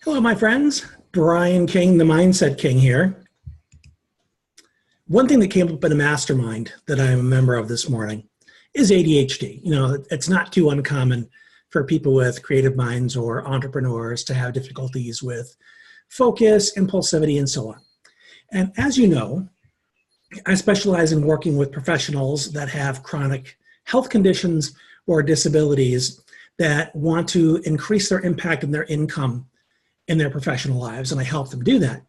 Hello, my friends. Brian King, the Mindset King here. One thing that came up in a mastermind that I'm a member of this morning is ADHD. You know, it's not too uncommon for people with creative minds or entrepreneurs to have difficulties with focus, impulsivity, and so on. And as you know, I specialize in working with professionals that have chronic health conditions or disabilities that want to increase their impact and their income in their professional lives, and I help them do that.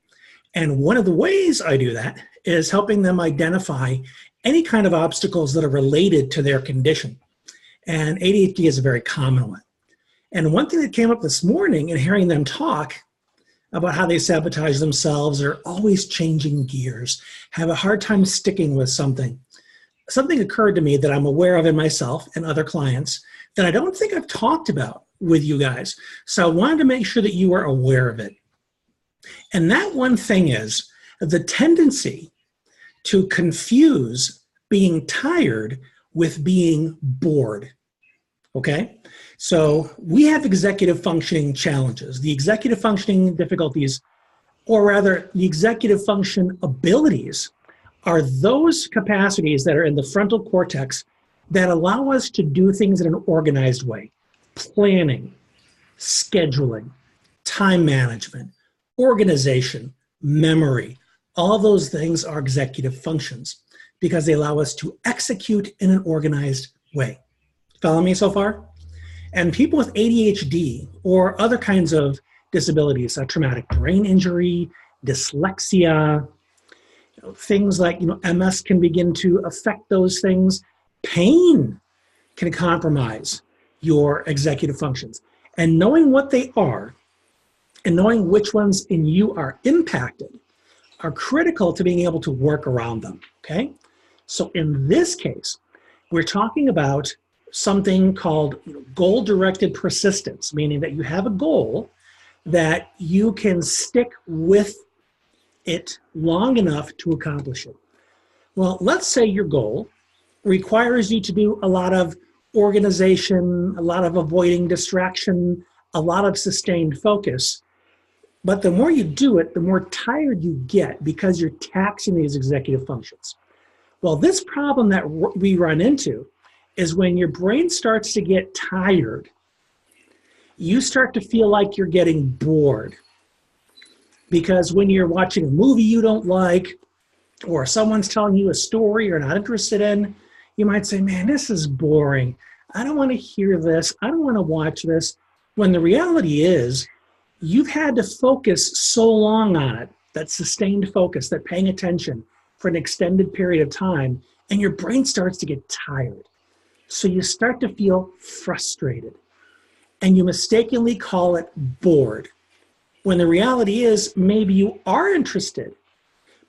And one of the ways I do that is helping them identify any kind of obstacles that are related to their condition. And ADHD is a very common one. And one thing that came up this morning in hearing them talk about how they sabotage themselves, are always changing gears, have a hard time sticking with something. Something occurred to me that I'm aware of in myself and other clients that I don't think I've talked about with you guys. So I wanted to make sure that you are aware of it. And that one thing is the tendency to confuse being tired with being bored. Okay? So we have executive functioning challenges. The executive functioning difficulties, or rather the executive function abilities, are those capacities that are in the frontal cortex that allow us to do things in an organized way. Planning, scheduling, time management, organization, memory, all those things are executive functions because they allow us to execute in an organized way. Follow me so far? And people with ADHD or other kinds of disabilities, traumatic brain injury, dyslexia, things like MS can begin to affect those things. Pain can compromise your executive functions. And knowing what they are and knowing which ones in you are impacted are critical to being able to work around them, okay? So in this case, we're talking about something called goal-directed persistence, meaning that you have a goal that you can stick with it long enough to accomplish it. Well, let's say your goal requires you to do a lot of organization, a lot of avoiding distraction, a lot of sustained focus. But the more you do it, the more tired you get because you're taxing these executive functions. Well, this problem that we run into is when your brain starts to get tired, you start to feel like you're getting bored. Because when you're watching a movie you don't like, or someone's telling you a story you're not interested in, you might say, man, this is boring. I don't want to hear this. I don't want to watch this. When the reality is, you've had to focus so long on it, that sustained focus, that paying attention for an extended period of time, and your brain starts to get tired. So you start to feel frustrated, and you mistakenly call it bored. When the reality is, maybe you are interested,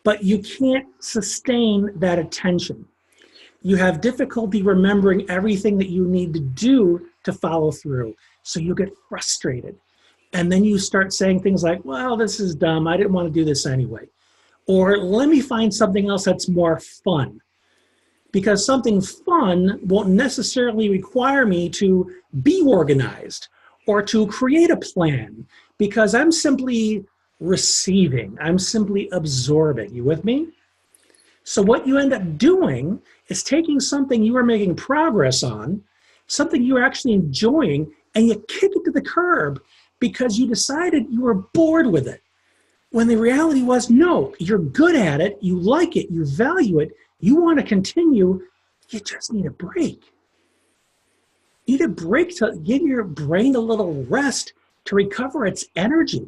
but you can't sustain that attention. You have difficulty remembering everything that you need to do to follow through. So you get frustrated. And then you start saying things like, well, this is dumb. I didn't want to do this anyway. Or let me find something else that's more fun. Because something fun won't necessarily require me to be organized or to create a plan, because I'm simply receiving. I'm simply absorbing. You with me? So what you end up doing is taking something you are making progress on, something you're actually enjoying, and you kick it to the curb because you decided you were bored with it. When the reality was, no, you're good at it, you like it, you value it, you want to continue, you just need a break. You need a break to give your brain a little rest to recover its energy.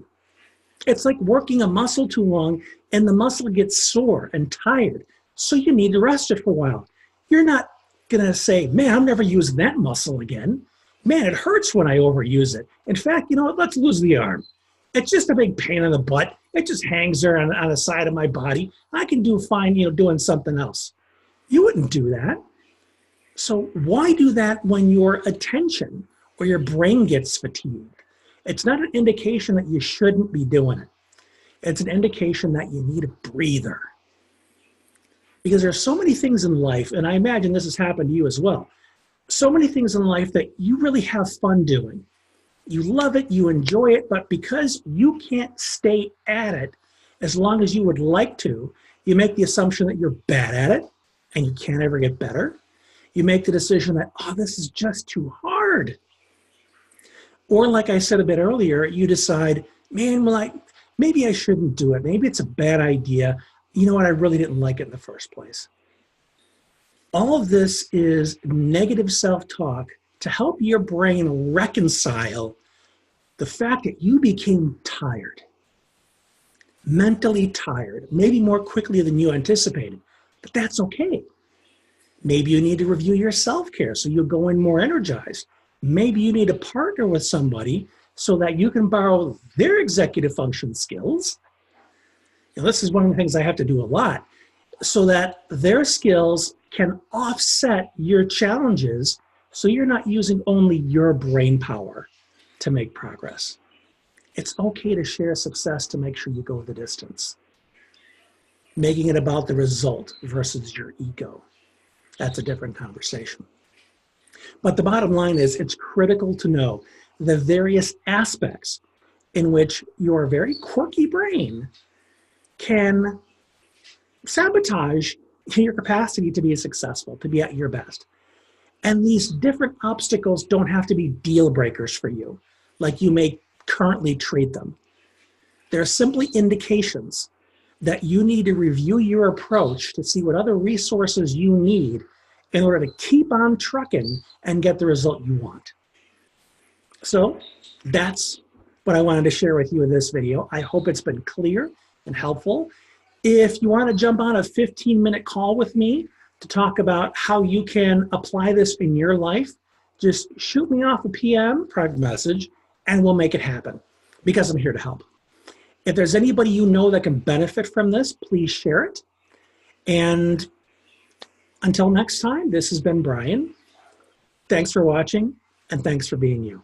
It's like working a muscle too long and the muscle gets sore and tired. So you need to rest it for a while. You're not going to say, man, I'm never using that muscle again. Man, it hurts when I overuse it. In fact, you know what? Let's lose the arm. It's just a big pain in the butt. It just hangs there on the side of my body. I can do fine, doing something else. You wouldn't do that. So why do that when your attention or your brain gets fatigued? It's not an indication that you shouldn't be doing it. It's an indication that you need a breather. Because there's so many things in life, and I imagine this has happened to you as well, so many things in life that you really have fun doing. You love it, you enjoy it, but because you can't stay at it as long as you would like to, you make the assumption that you're bad at it and you can't ever get better. You make the decision that, oh, this is just too hard. Or like I said a bit earlier, you decide, man, maybe I shouldn't do it. Maybe it's a bad idea. You know what? I really didn't like it in the first place. All of this is negative self-talk to help your brain reconcile the fact that you became tired, mentally tired, maybe more quickly than you anticipated, but that's okay. Maybe you need to review your self-care so you'll go in more energized. Maybe you need to partner with somebody so that you can borrow their executive function skills. And this is one of the things I have to do a lot, so that their skills can offset your challenges so you're not using only your brain power to make progress. It's okay to share success to make sure you go the distance. Making it about the result versus your ego. That's a different conversation. But the bottom line is it's critical to know the various aspects in which your very quirky brain can sabotage your capacity to be successful, to be at your best. And these different obstacles don't have to be deal breakers for you, like you may currently treat them. They're simply indications that you need to review your approach to see what other resources you need in order to keep on trucking and get the result you want. So that's what I wanted to share with you in this video. I hope it's been clear and helpful. If you want to jump on a 15-minute call with me to talk about how you can apply this in your life, just shoot me off a PM, private message, and we'll make it happen because I'm here to help. If there's anybody you know that can benefit from this, please share it. And until next time, this has been Brian. Thanks for watching, and thanks for being you.